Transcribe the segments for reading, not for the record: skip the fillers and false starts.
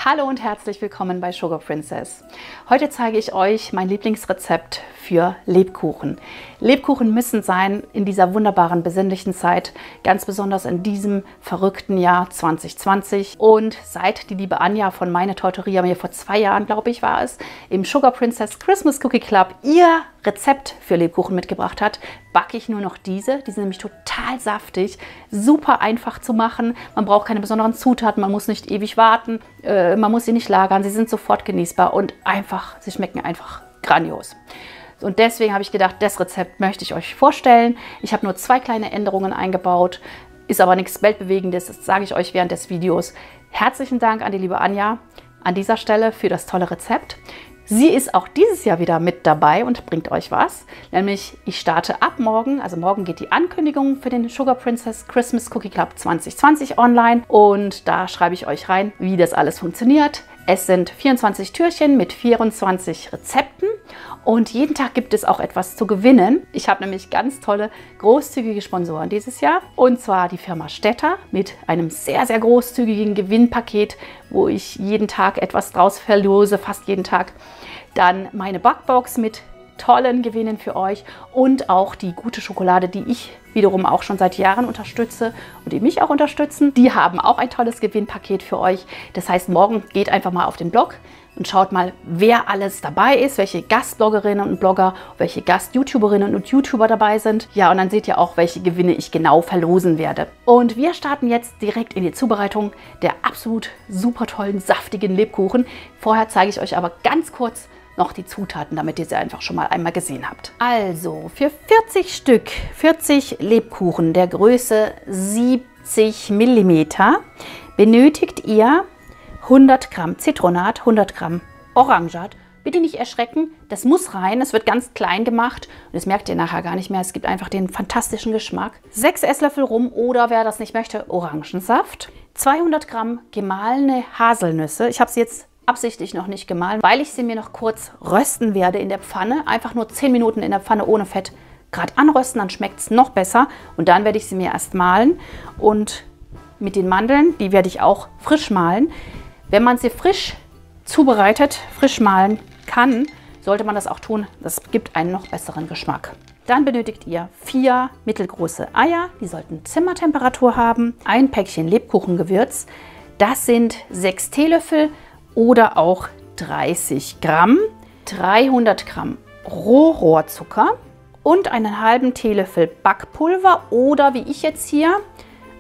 Hallo und herzlich willkommen bei Sugar Princess. Heute zeige ich euch mein Lieblingsrezept für Lebkuchen. Lebkuchen müssen sein in dieser wunderbaren besinnlichen Zeit, ganz besonders in diesem verrückten Jahr 2020. Und seit die liebe Anja von Meine Torteria mir vor 2 Jahren, glaube ich, war es, im Sugar Princess Christmas Cookie Club ihr Rezept für Lebkuchen mitgebracht hat, backe ich nur noch diese. Die sind nämlich total saftig, super einfach zu machen. Man braucht keine besonderen Zutaten, man muss nicht ewig warten, man muss sie nicht lagern, sie sind sofort genießbar und einfach, sie schmecken einfach grandios. Und deswegen habe ich gedacht, das Rezept möchte ich euch vorstellen. Ich habe nur 2 kleine Änderungen eingebaut, ist aber nichts Weltbewegendes, das sage ich euch während des Videos. Herzlichen Dank an die liebe Anja an dieser Stelle für das tolle Rezept. Sie ist auch dieses Jahr wieder mit dabei und bringt euch was. Nämlich, ich starte ab morgen, also morgen geht die Ankündigung für den Sugar Princess Christmas Cookie Club 2020 online. Und da schreibe ich euch rein, wie das alles funktioniert. Es sind 24 Türchen mit 24 Rezepten. Und jeden Tag gibt es auch etwas zu gewinnen. Ich habe nämlich ganz tolle, großzügige Sponsoren dieses Jahr. Und zwar die Firma Stetter mit einem sehr, sehr großzügigen Gewinnpaket, wo ich jeden Tag etwas draus verlose, fast jeden Tag. Dann meine Backbox mit tollen Gewinnen für euch und auch die gute Schokolade, die ich wiederum auch schon seit Jahren unterstütze und die mich auch unterstützen. Die haben auch ein tolles Gewinnpaket für euch. Das heißt, morgen geht einfach mal auf den Blog und schaut mal, wer alles dabei ist, welche Gastbloggerinnen und Blogger, welche Gast-YouTuberinnen und YouTuber dabei sind. Ja, und dann seht ihr auch, welche Gewinne ich genau verlosen werde. Und wir starten jetzt direkt in die Zubereitung der absolut super tollen, saftigen Lebkuchen. Vorher zeige ich euch aber ganz kurz noch die Zutaten, damit ihr sie einfach schon mal einmal gesehen habt. Also, für 40 Stück, 40 Lebkuchen der Größe 70 mm benötigt ihr 100 Gramm Zitronat, 100 Gramm Orangat. Bitte nicht erschrecken, das muss rein, es wird ganz klein gemacht und das merkt ihr nachher gar nicht mehr. Es gibt einfach den fantastischen Geschmack. 6 Esslöffel Rum oder wer das nicht möchte, Orangensaft. 200 Gramm gemahlene Haselnüsse. Ich habe sie jetzt absichtlich noch nicht gemahlen, weil ich sie mir noch kurz rösten werde in der Pfanne. Einfach nur 10 Minuten in der Pfanne ohne Fett gerade anrösten, dann schmeckt es noch besser. Und dann werde ich sie mir erst mahlen. Und mit den Mandeln, die werde ich auch frisch mahlen. Wenn man sie frisch zubereitet, frisch mahlen kann, sollte man das auch tun. Das gibt einen noch besseren Geschmack. Dann benötigt ihr 4 mittelgroße Eier, die sollten Zimmertemperatur haben. Ein Päckchen Lebkuchengewürz, das sind 6 Teelöffel oder auch 30 Gramm. 300 Gramm Rohrzucker und einen halben Teelöffel Backpulver oder wie ich jetzt hier,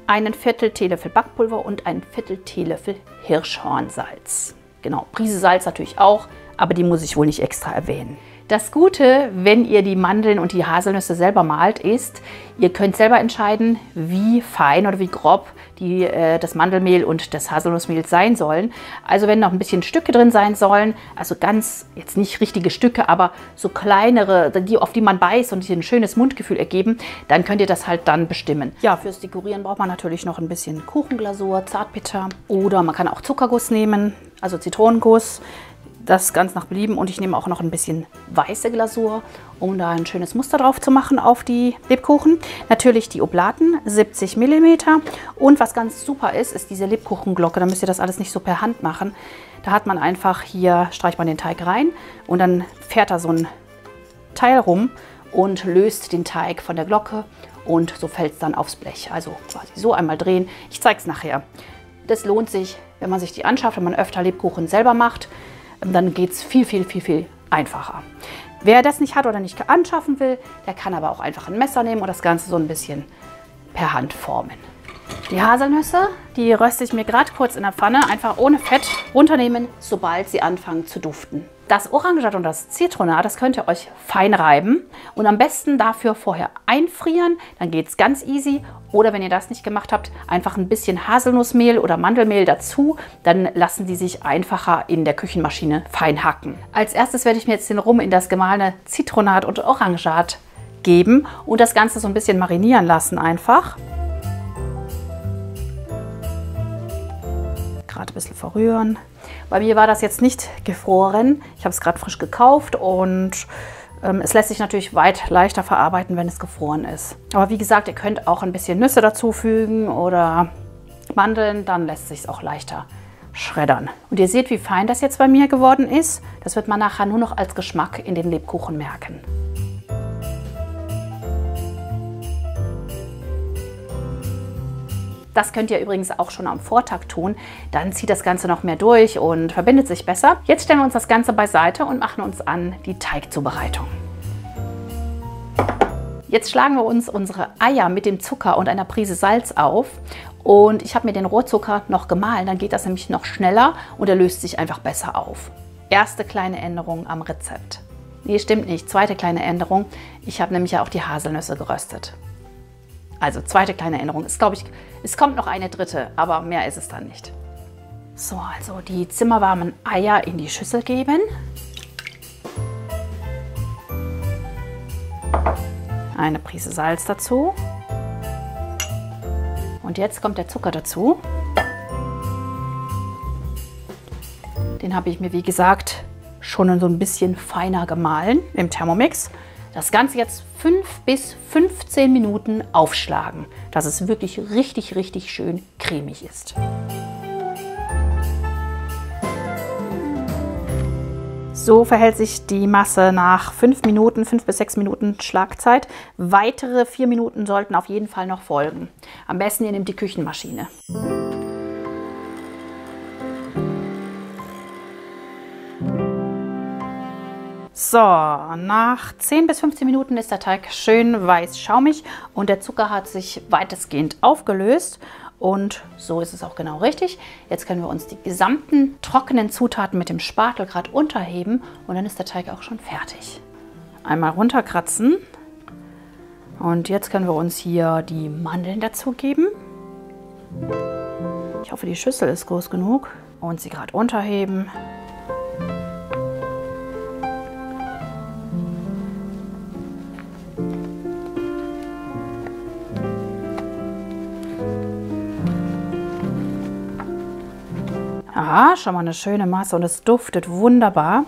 einen Viertel Teelöffel Backpulver und einen Viertel Teelöffel Hirschhornsalz. Genau, Prise Salz natürlich auch, aber die muss ich wohl nicht extra erwähnen. Das Gute, wenn ihr die Mandeln und die Haselnüsse selber mahlt, ist, ihr könnt selber entscheiden, wie fein oder wie grob das Mandelmehl und das Haselnussmehl sein sollen. Also wenn noch ein bisschen Stücke drin sein sollen, also ganz, jetzt nicht richtige Stücke, aber so kleinere, auf die man beißt und die ein schönes Mundgefühl ergeben, dann könnt ihr das halt dann bestimmen. Ja, fürs Dekorieren braucht man natürlich noch ein bisschen Kuchenglasur, Zartbitter oder man kann auch Zuckerguss nehmen, also Zitronenguss. Das ganz nach Belieben und ich nehme auch noch ein bisschen weiße Glasur, um da ein schönes Muster drauf zu machen auf die Lebkuchen. Natürlich die Oblaten, 70 mm und was ganz super ist, ist diese Lebkuchenglocke. Da müsst ihr das alles nicht so per Hand machen. Da hat man einfach hier, streicht man den Teig rein und dann fährt da so ein Teil rum und löst den Teig von der Glocke und so fällt es dann aufs Blech. Also quasi so einmal drehen. Ich zeige es nachher. Das lohnt sich, wenn man sich die anschafft, wenn man öfter Lebkuchen selber macht. Dann geht es viel, viel, viel, viel einfacher. Wer das nicht hat oder nicht anschaffen will, der kann aber auch einfach ein Messer nehmen und das Ganze so ein bisschen per Hand formen. Die Haselnüsse, die röste ich mir gerade kurz in der Pfanne, einfach ohne Fett runternehmen, sobald sie anfangen zu duften. Das Orangat und das Zitronat, das könnt ihr euch fein reiben und am besten dafür vorher einfrieren, dann geht es ganz easy. Oder wenn ihr das nicht gemacht habt, einfach ein bisschen Haselnussmehl oder Mandelmehl dazu, dann lassen die sich einfacher in der Küchenmaschine fein hacken. Als erstes werde ich mir jetzt den Rum in das gemahlene Zitronat und Orangat geben und das Ganze so ein bisschen marinieren lassen einfach. Gerade ein bisschen verrühren. Bei mir war das jetzt nicht gefroren. Ich habe es gerade frisch gekauft und es lässt sich natürlich weit leichter verarbeiten, wenn es gefroren ist. Aber wie gesagt, ihr könnt auch ein bisschen Nüsse dazufügen oder Mandeln, dann lässt es sich auch leichter schreddern. Und ihr seht, wie fein das jetzt bei mir geworden ist. Das wird man nachher nur noch als Geschmack in den Lebkuchen merken. Das könnt ihr übrigens auch schon am Vortag tun. Dann zieht das Ganze noch mehr durch und verbindet sich besser. Jetzt stellen wir uns das Ganze beiseite und machen uns an die Teigzubereitung. Jetzt schlagen wir uns unsere Eier mit dem Zucker und einer Prise Salz auf. Und ich habe mir den Rohrzucker noch gemahlen, dann geht das nämlich noch schneller und er löst sich einfach besser auf. Erste kleine Änderung am Rezept. Nee, stimmt nicht. Zweite kleine Änderung. Ich habe nämlich ja auch die Haselnüsse geröstet. Also zweite kleine Änderung. Ist, glaube ich, es kommt noch eine dritte, aber mehr ist es dann nicht. So, also die zimmerwarmen Eier in die Schüssel geben. Eine Prise Salz dazu. Und jetzt kommt der Zucker dazu. Den habe ich mir, wie gesagt, schon so ein bisschen feiner gemahlen im Thermomix. Das Ganze jetzt 5 bis 15 Minuten aufschlagen, dass es wirklich richtig, richtig schön cremig ist. So verhält sich die Masse nach 5 bis 6 Minuten Schlagzeit. Weitere 4 Minuten sollten auf jeden Fall noch folgen. Am besten ihr nehmt die Küchenmaschine. So, nach 10 bis 15 Minuten ist der Teig schön weiß schaumig und der Zucker hat sich weitestgehend aufgelöst. Und so ist es auch genau richtig. Jetzt können wir uns die gesamten trockenen Zutaten mit dem Spatel gerade unterheben und dann ist der Teig auch schon fertig. Einmal runterkratzen und jetzt können wir uns hier die Mandeln dazugeben. Ich hoffe, die Schüssel ist groß genug und sie gerade unterheben. Aha, schon mal eine schöne Masse und es duftet wunderbar.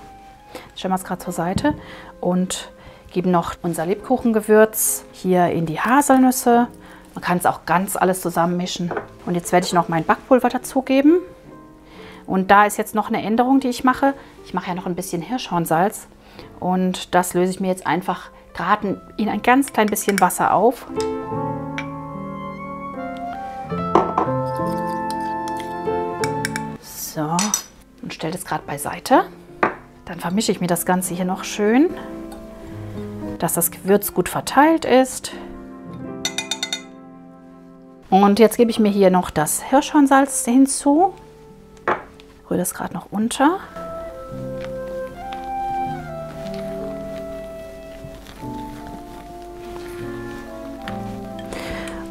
Stellen wir es gerade zur Seite und geben noch unser Lebkuchengewürz hier in die Haselnüsse. Man kann es auch ganz alles zusammenmischen. Und jetzt werde ich noch mein Backpulver dazugeben. Und da ist jetzt noch eine Änderung, die ich mache. Ich mache ja noch ein bisschen Hirschhornsalz und das löse ich mir jetzt einfach gerade in ein ganz klein bisschen Wasser auf. So, und stelle das gerade beiseite. Dann vermische ich mir das Ganze hier noch schön, dass das Gewürz gut verteilt ist. Und jetzt gebe ich mir hier noch das Hirschhornsalz hinzu. Rühre das gerade noch unter.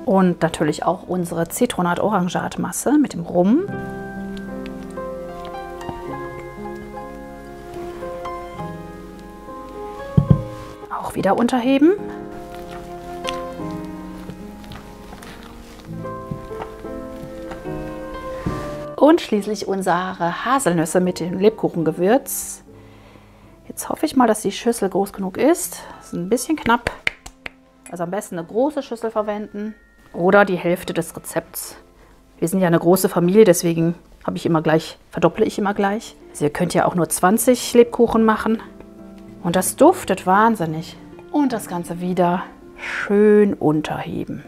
Und natürlich auch unsere Zitronat-Orangat-Masse mit dem Rum. Auch wieder unterheben. Und schließlich unsere Haselnüsse mit dem Lebkuchengewürz. Jetzt hoffe ich mal, dass die Schüssel groß genug ist. Das ist ein bisschen knapp. Also am besten eine große Schüssel verwenden oder die Hälfte des Rezepts. Wir sind ja eine große Familie, deswegen verdopple ich immer gleich. Also ihr könnt ja auch nur 20 Lebkuchen machen. Und das duftet wahnsinnig. Und das Ganze wieder schön unterheben.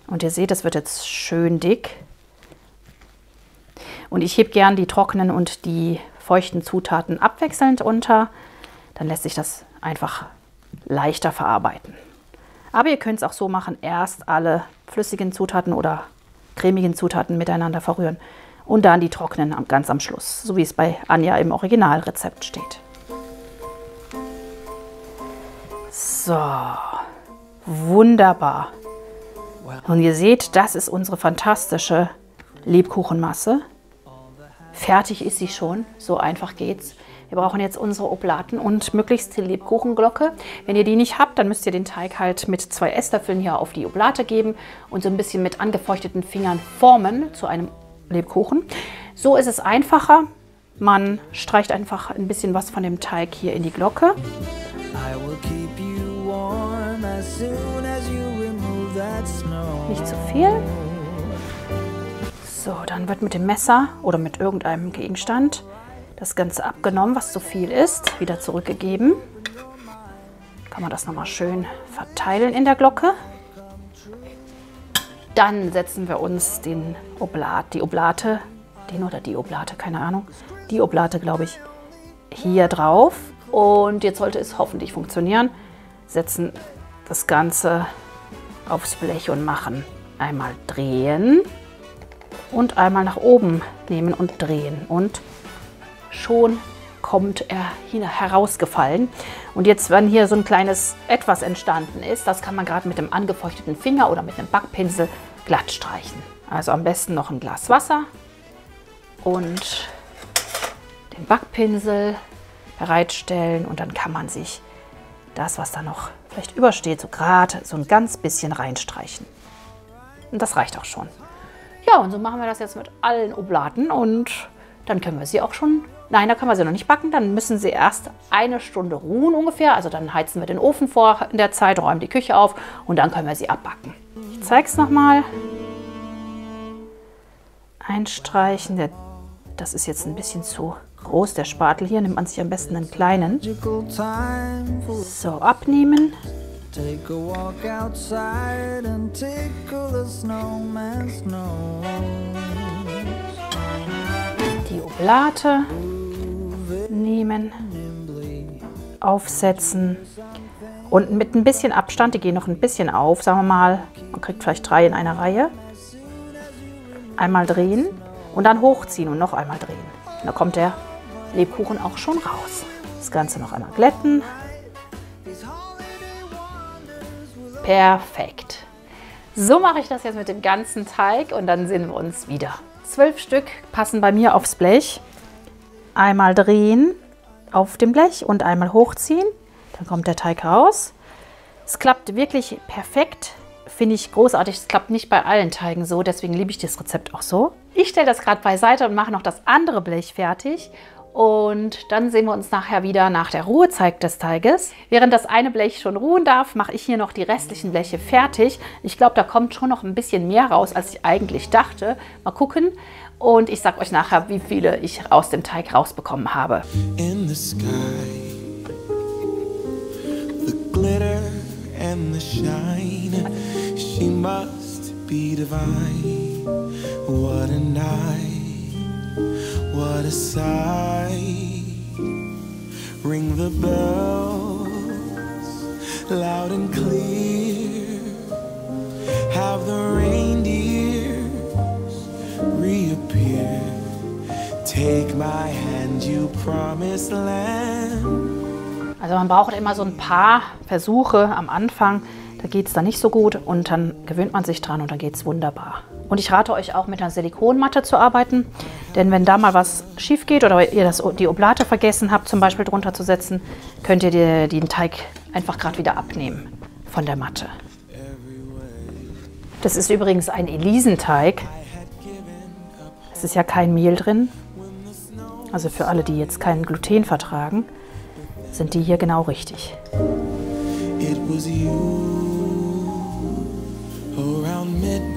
Und ihr seht, es wird jetzt schön dick. Und ich hebe gern die trockenen und die feuchten Zutaten abwechselnd unter. Dann lässt sich das einfach leichter verarbeiten. Aber ihr könnt es auch so machen, erst alle flüssigen Zutaten oder cremigen Zutaten miteinander verrühren und dann die trockenen ganz am Schluss, so wie es bei Anja im Originalrezept steht. So, wunderbar. Und ihr seht, das ist unsere fantastische Lebkuchenmasse. Fertig ist sie schon, so einfach geht's. Wir brauchen jetzt unsere Oblaten und möglichst die Lebkuchenglocke. Wenn ihr die nicht habt, dann müsst ihr den Teig halt mit 2 Esslöffeln hier auf die Oblate geben und so ein bisschen mit angefeuchteten Fingern formen zu einem Lebkuchen. So ist es einfacher. Man streicht einfach ein bisschen was von dem Teig hier in die Glocke. Nicht zu viel. So, dann wird mit dem Messer oder mit irgendeinem Gegenstand das Ganze abgenommen, was zu viel ist, wieder zurückgegeben. Kann man das nochmal schön verteilen in der Glocke. Dann setzen wir uns die Oblate, keine Ahnung, die Oblate, glaube ich, hier drauf. Und jetzt sollte es hoffentlich funktionieren. Setzen das Ganze aufs Blech und machen einmal drehen und einmal nach oben nehmen und drehen. Und schon kommt er hier herausgefallen. Und jetzt, wenn hier so ein kleines Etwas entstanden ist, das kann man gerade mit dem angefeuchteten Finger oder mit einem Backpinsel glatt streichen. Also am besten noch ein Glas Wasser und den Backpinsel bereitstellen und dann kann man sich das, was da noch vielleicht übersteht, so gerade so ein ganz bisschen reinstreichen. Und das reicht auch schon. Ja, und so machen wir das jetzt mit allen Oblaten und dann können wir sie auch schon, nein, da können wir sie noch nicht backen, dann müssen sie erst 1 Stunde ruhen ungefähr. Also dann heizen wir den Ofen vor in der Zeit, räumen die Küche auf und dann können wir sie abbacken. Ich zeige es nochmal. Einstreichen, das ist jetzt ein bisschen zu groß, der Spatel hier, nimmt man sich am besten einen kleinen. So, abnehmen. Die Oblate nehmen, aufsetzen und mit ein bisschen Abstand, die gehen noch ein bisschen auf, sagen wir mal, man kriegt vielleicht 3 in einer Reihe. Einmal drehen und dann hochziehen und noch einmal drehen. Und da kommt der Lebkuchen auch schon raus. Das Ganze noch einmal glätten. Perfekt. So mache ich das jetzt mit dem ganzen Teig und dann sehen wir uns wieder. 12 Stück passen bei mir aufs Blech. Einmal drehen auf dem Blech und einmal hochziehen. Dann kommt der Teig raus. Es klappt wirklich perfekt. Finde ich großartig. Es klappt nicht bei allen Teigen so, deswegen liebe ich das Rezept auch so. Ich stelle das gerade beiseite und mache noch das andere Blech fertig. Und dann sehen wir uns nachher wieder nach der Ruhezeit des Teiges. Während das eine Blech schon ruhen darf, mache ich hier noch die restlichen Bleche fertig. Ich glaube, da kommt schon noch ein bisschen mehr raus, als ich eigentlich dachte. Mal gucken. Und ich sage euch nachher, wie viele ich aus dem Teig rausbekommen habe. In the sky, the glitter and the shine, she must be divine. What a night, what a sight. Ring the bells loud and clear. Have the reindeers reappear. Take my hand, you promised land. Also man braucht immer so ein paar Versuche am Anfang, da geht es dann nicht so gut und dann gewöhnt man sich dran und dann geht es wunderbar. Und ich rate euch auch mit einer Silikonmatte zu arbeiten, denn wenn da mal was schief geht oder ihr die Oblate vergessen habt, zum Beispiel drunter zu setzen, könnt ihr den Teig einfach gerade wieder abnehmen von der Matte. Das ist übrigens ein Elisenteig. Es ist ja kein Mehl drin. Also für alle, die jetzt kein Gluten vertragen, sind die hier genau richtig. It was you around midnight.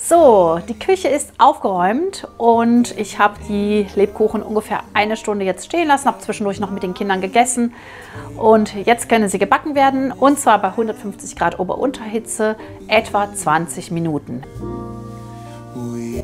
So, die Küche ist aufgeräumt und ich habe die Lebkuchen ungefähr 1 Stunde jetzt stehen lassen, habe zwischendurch noch mit den Kindern gegessen und jetzt können sie gebacken werden und zwar bei 150 Grad Ober-Unterhitze etwa 20 Minuten.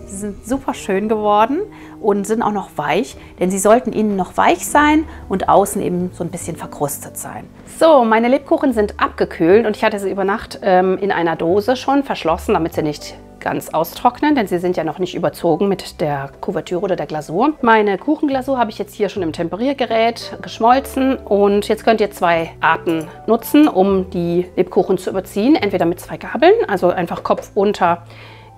Sie sind super schön geworden und sind auch noch weich, denn sie sollten innen noch weich sein und außen eben so ein bisschen verkrustet sein. So, meine Lebkuchen sind abgekühlt und ich hatte sie über Nacht in einer Dose schon verschlossen, damit sie nicht ganz austrocknen, denn sie sind ja noch nicht überzogen mit der Kuvertüre oder der Glasur. Meine Kuchenglasur habe ich jetzt hier schon im Temperiergerät geschmolzen und jetzt könnt ihr 2 Arten nutzen, um die Lebkuchen zu überziehen. Entweder mit 2 Gabeln, also einfach Kopf unter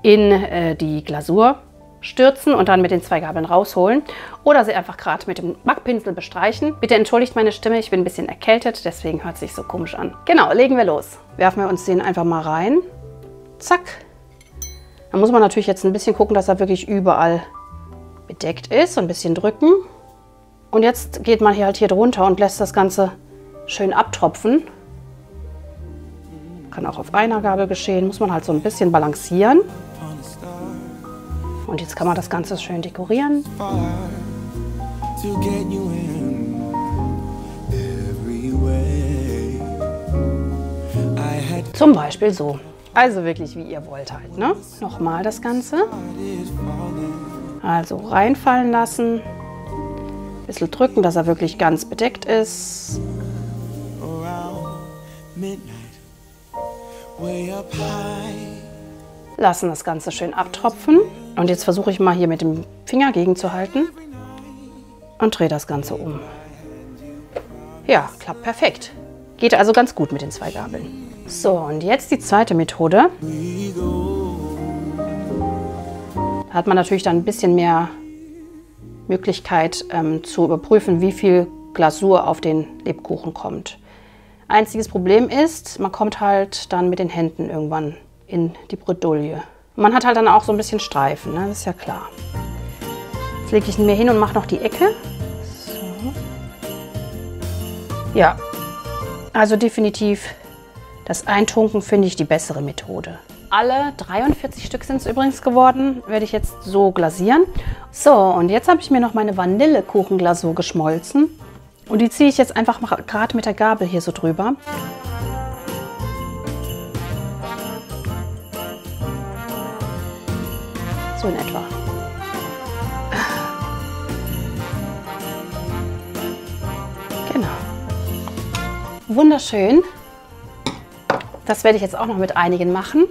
in die Glasur stürzen und dann mit den 2 Gabeln rausholen oder sie einfach gerade mit dem Backpinsel bestreichen. Bitte entschuldigt meine Stimme, ich bin ein bisschen erkältet, deswegen hört es sich so komisch an. Genau, legen wir los. Werfen wir uns den einfach mal rein. Zack. Da muss man natürlich jetzt ein bisschen gucken, dass er wirklich überall bedeckt ist. So ein bisschen drücken Und jetzt geht man hier halt hier drunter und lässt das Ganze schön abtropfen. Kann auch auf einer Gabel geschehen, muss man halt so ein bisschen balancieren. Und jetzt kann man das Ganze schön dekorieren. Zum Beispiel so. Also wirklich wie ihr wollt halt, ne? Nochmal das Ganze. Also reinfallen lassen. Ein bisschen drücken, dass er wirklich ganz bedeckt ist. Lassen das Ganze schön abtropfen. Und jetzt versuche ich mal hier mit dem Finger gegenzuhalten. Und drehe das Ganze um. Ja, klappt perfekt. Geht also ganz gut mit den 2 Gabeln. So, und jetzt die zweite Methode. Da hat man natürlich dann ein bisschen mehr Möglichkeit zu überprüfen, wie viel Glasur auf den Lebkuchen kommt. Einziges Problem ist, man kommt halt dann mit den Händen irgendwann in die Bredouille. Man hat halt dann auch so ein bisschen Streifen, ne? Das ist ja klar. Jetzt lege ich ihn mir hin und mache noch die Ecke. So. Ja, also definitiv das Eintunken finde ich die bessere Methode. Alle 43 Stück sind es übrigens geworden, werde ich jetzt so glasieren. So, und jetzt habe ich mir noch meine Vanillekuchenglasur geschmolzen. Und die ziehe ich jetzt einfach mal gerade mit der Gabel hier so drüber. So in etwa. Genau. Wunderschön. Das werde ich jetzt auch noch mit einigen machen.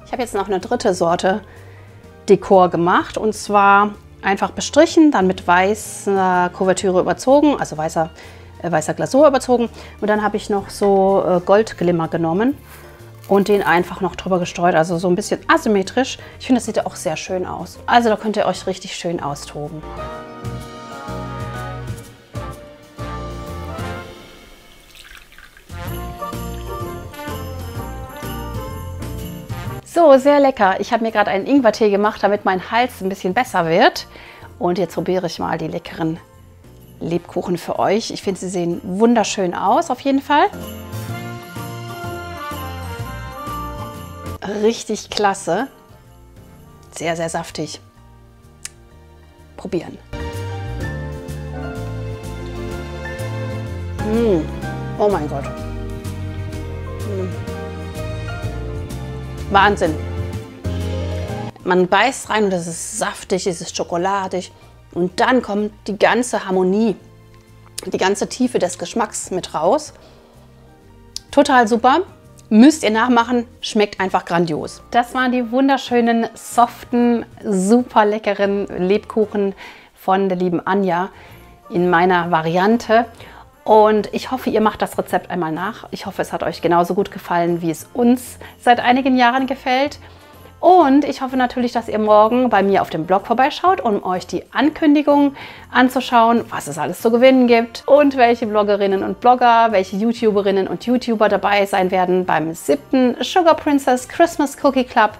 Ich habe jetzt noch eine dritte Sorte Dekor gemacht und zwar einfach bestrichen, dann mit weißer Kuvertüre überzogen, also weißer Glasur überzogen. Und dann habe ich noch so Goldglimmer genommen und den einfach noch drüber gestreut, also so ein bisschen asymmetrisch. Ich finde, das sieht auch sehr schön aus. Also da könnt ihr euch richtig schön austoben. So, sehr lecker. Ich habe mir gerade einen Ingwertee gemacht, damit mein Hals ein bisschen besser wird. Und jetzt probiere ich mal die leckeren Lebkuchen für euch. Ich finde, sie sehen wunderschön aus, auf jeden Fall. Richtig klasse. Sehr, sehr saftig. Probieren. Oh mein Gott. Wahnsinn. Man beißt rein und es ist saftig, es ist schokoladig. Und dann kommt die ganze Harmonie, die ganze Tiefe des Geschmacks mit raus. Total super. Müsst ihr nachmachen, schmeckt einfach grandios. Das waren die wunderschönen, soften, super leckeren Lebkuchen von der lieben Anja in meiner Variante. Und ich hoffe, ihr macht das Rezept einmal nach. Ich hoffe, es hat euch genauso gut gefallen, wie es uns seit einigen Jahren gefällt. Und ich hoffe natürlich, dass ihr morgen bei mir auf dem Blog vorbeischaut, um euch die Ankündigung anzuschauen, was es alles zu gewinnen gibt und welche Bloggerinnen und Blogger, welche YouTuberinnen und YouTuber dabei sein werden beim 7. Sugar Princess Christmas Cookie Club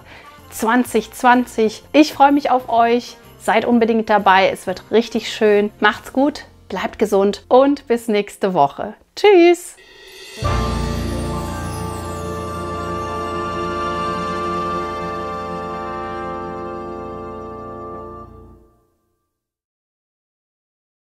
2020. Ich freue mich auf euch. Seid unbedingt dabei. Es wird richtig schön. Macht's gut, bleibt gesund und bis nächste Woche. Tschüss!